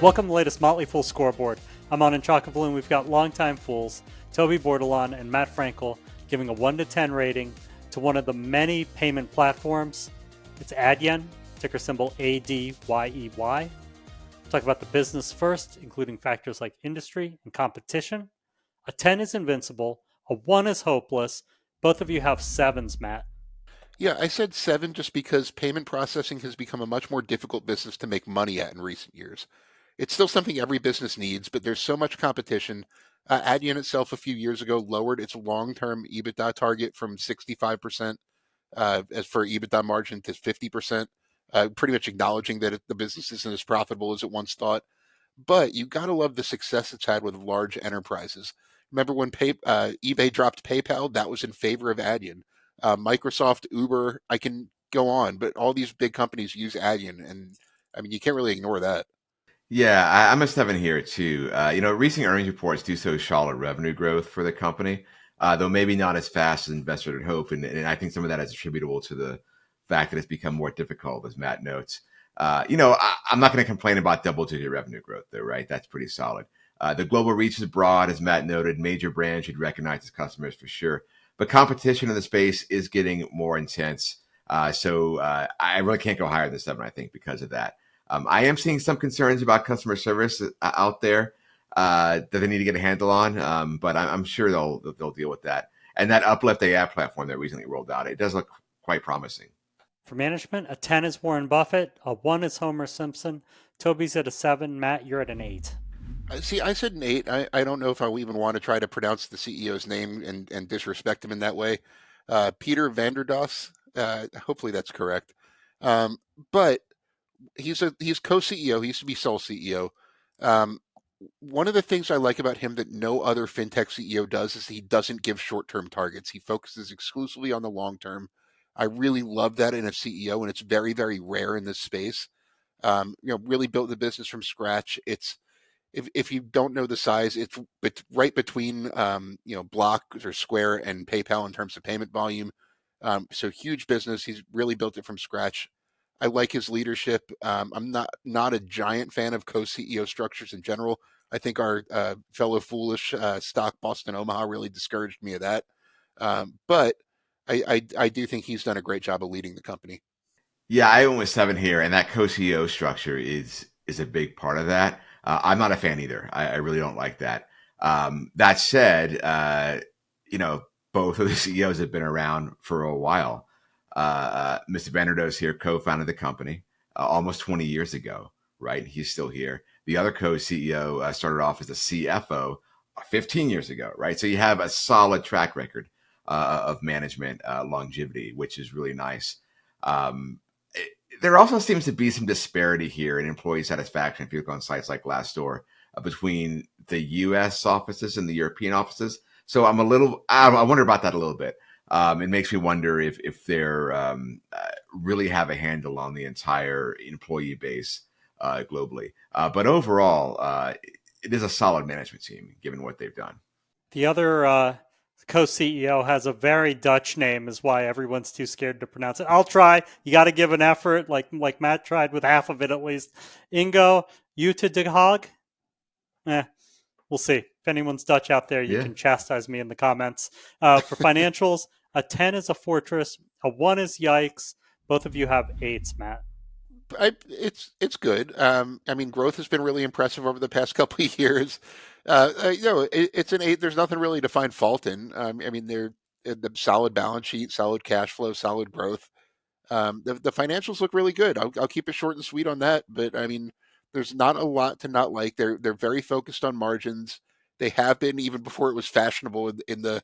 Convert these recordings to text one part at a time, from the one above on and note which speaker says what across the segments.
Speaker 1: Welcome to the latest Motley Fool scoreboard. I'm on in Chocoblue, and we've got longtime fools, Toby Bordelon and Matt Frankel, giving a 1 to 10 rating to one of the many payment platforms. It's Adyen, ticker symbol ADYEY. Talk about the business first, including factors like industry and competition. A 10 is invincible, a 1 is hopeless. Both of you have 7s, Matt.
Speaker 2: Yeah, I said 7 just because payment processing has become a much more difficult business to make money at in recent years. It's still something every business needs, but there's so much competition. Adyen itself a few years ago lowered its long-term EBITDA target from 65% as for EBITDA margin to 50%, pretty much acknowledging that the business isn't as profitable as it once thought. But you got to love the success it's had with large enterprises. Remember when eBay dropped PayPal? That was in favor of Adyen. Microsoft, Uber, I can go on, but all these big companies use Adyen, and I mean you can't really ignore that.
Speaker 3: Yeah, I'm a 7 here too. Recent earnings reports do show solid revenue growth for the company, though maybe not as fast as investors would hope. And I think some of that is attributable to the fact that it's become more difficult, as Matt notes. I'm not going to complain about double-digit revenue growth, though, right? That's pretty solid. The global reach is broad, as Matt noted. Major brands should recognize its customers for sure. But competition in the space is getting more intense. So I really can't go higher than 7, I think, because of that. I am seeing some concerns about customer service out there that they need to get a handle on, but I'm sure they'll deal with that. And that Uplift AI platform that recently rolled out, it does look quite promising.
Speaker 1: For management, a 10 is Warren Buffett, a 1 is Homer Simpson. Toby's at a 7. Matt, you're at an 8.
Speaker 2: See, I said an 8. I don't know if I even want to try to pronounce the CEO's name and disrespect him in that way. Peter Vanderdoss. Hopefully that's correct. But he's co-CEO. He used to be sole CEO. Um, One of the things I like about him that no other fintech CEO does is he doesn't give short-term targets. He focuses exclusively on the long term. I really love that in a CEO, and it's very, very rare in this space. Really built the business from scratch. It's if you don't know the size, it's right between Block or Square and PayPal in terms of payment volume. So huge business. He's really built it from scratch. I like his leadership. I'm not a giant fan of co-CEO structures in general. I think our fellow foolish stock Boston Omaha really discouraged me of that. But I do think he's done a great job of leading the company.
Speaker 3: Yeah, I went with 7 here, and that co-CEO structure is a big part of that. I'm not a fan either. I really don't like that. That said, both of the CEOs have been around for a while. Mr. Vanderdoes here co-founded the company almost 20 years ago, right? He's still here. The other co-CEO started off as a CFO 15 years ago, right? So you have a solid track record of management longevity, which is really nice. Um, there also seems to be some disparity here in employee satisfaction if you look on sites like Glassdoor between the U.S. offices and the European offices. So I wonder about that a little bit. It makes me wonder if they're really have a handle on the entire employee base globally. But overall, it is a solid management team given what they've done.
Speaker 1: The other co-CEO has a very Dutch name, is why everyone's too scared to pronounce it. I'll try. You got to give an effort, like Matt tried with half of it at least. Ingo Jutta de Haag? We'll see. If anyone's Dutch out there, you can chastise me in the comments. For financials, a 10 is a fortress, a 1 is yikes. Both of you have 8s, Matt.
Speaker 2: It's good. I mean, growth has been really impressive over the past couple of years. It's an 8. There's nothing really to find fault in. I mean, they're the solid balance sheet, solid cash flow, solid growth. The financials look really good. I'll keep it short and sweet on that. But I mean, there's not a lot to not like. They're very focused on margins. They have been even before it was fashionable in the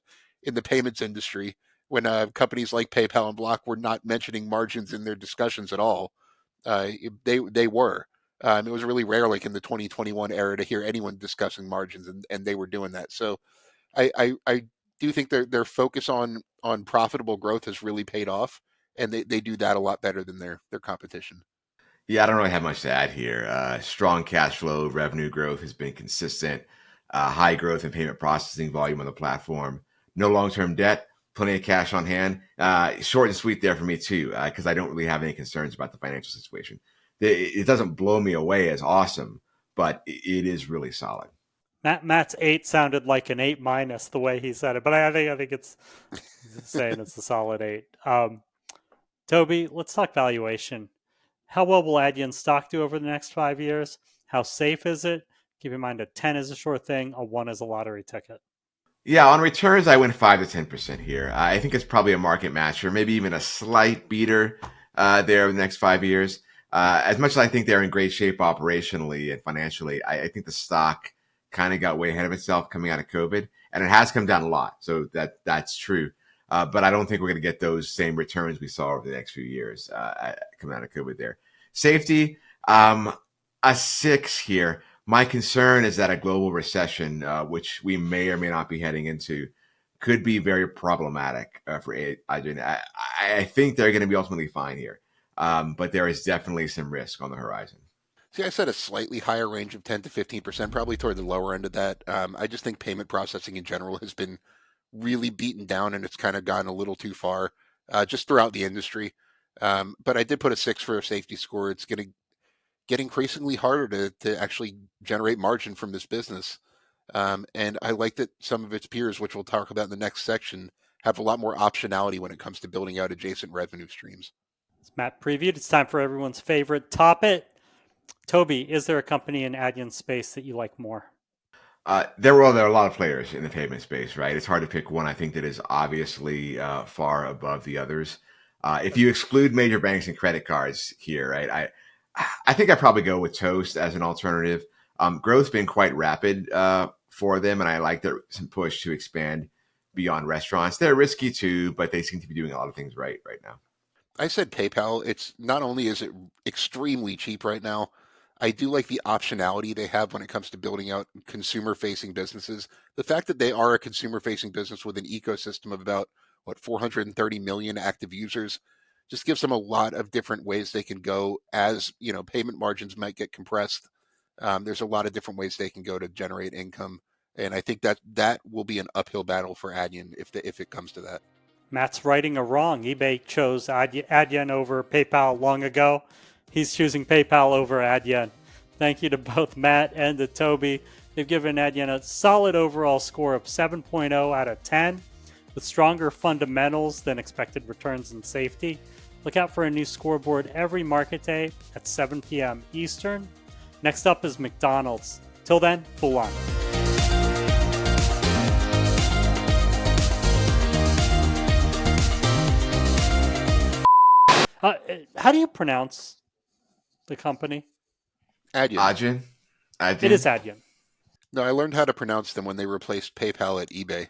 Speaker 2: payments industry when companies like PayPal and Block were not mentioning margins in their discussions at all. They were. It was really rare, like in the 2021 era, to hear anyone discussing margins, and they were doing that. So I do think their focus on profitable growth has really paid off, and they do that a lot better than their competition.
Speaker 3: Yeah, I don't really have much to add here. Strong cash flow, revenue growth has been consistent. High growth and payment processing volume on the platform. No long-term debt. Plenty of cash on hand. Short and sweet there for me too, because I don't really have any concerns about the financial situation. It doesn't blow me away as awesome, but it is really solid.
Speaker 1: Matt's 8 sounded like an 8 minus the way he said it, but I think it's saying it's a solid 8. Toby, let's talk valuation. How well will Adyen stock do over the next 5 years? How safe is it? Keep in mind a 10 is a sure thing, a 1 is a lottery ticket.
Speaker 3: Yeah, on returns, I went 5 to 10% here. I think it's probably a market matcher, maybe even a slight beater there over the next 5 years. As much as I think they're in great shape operationally and financially, I think the stock kind of got way ahead of itself coming out of COVID, and it has come down a lot. So that's true. But I don't think we're going to get those same returns we saw over the next few years coming out of COVID there. Safety, a 6 here. My concern is that a global recession, which we may or may not be heading into, could be very problematic for Adyen. I think they're going to be ultimately fine here, but there is definitely some risk on the horizon.
Speaker 2: See, I said a slightly higher range of 10 to 15%, probably toward the lower end of that. I just think payment processing in general has been really beaten down, and it's kind of gone a little too far just throughout the industry. But I did put a 6 for a safety score. It's going to get increasingly harder to actually generate margin from this business. And I like that some of its peers, which we'll talk about in the next section, have a lot more optionality when it comes to building out adjacent revenue streams.
Speaker 1: As Matt previewed, it's time for everyone's favorite topic. Toby, is there a company in Adyen space that you like more?
Speaker 3: There are a lot of players in the payment space, right? It's hard to pick one, I think, that is obviously far above the others. If you exclude major banks and credit cards here, right, I think I'd probably go with Toast as an alternative. Growth's been quite rapid for them, and I like their some push to expand beyond restaurants. They're risky too, but they seem to be doing a lot of things right now.
Speaker 2: I said PayPal. It's not only is it extremely cheap right now, I do like the optionality they have when it comes to building out consumer-facing businesses. The fact that they are a consumer-facing business with an ecosystem of about 430 million active users just gives them a lot of different ways they can go. As you know, payment margins might get compressed. There's a lot of different ways they can go to generate income, and I think that will be an uphill battle for Adyen if it comes to that.
Speaker 1: Matt's righting a wrong. eBay chose Adyen over PayPal long ago. He's choosing PayPal over Adyen. Thank you to both Matt and to Toby. They've given Adyen a solid overall score of 7.0 out of 10, with stronger fundamentals than expected returns and safety. Look out for a new scoreboard every market day at 7 p.m. Eastern. Next up is McDonald's. Till then, Fool on. How do you pronounce the company?
Speaker 2: Adyen.
Speaker 3: Adyen?
Speaker 1: It is Adyen.
Speaker 2: No, I learned how to pronounce them when they replaced PayPal at eBay.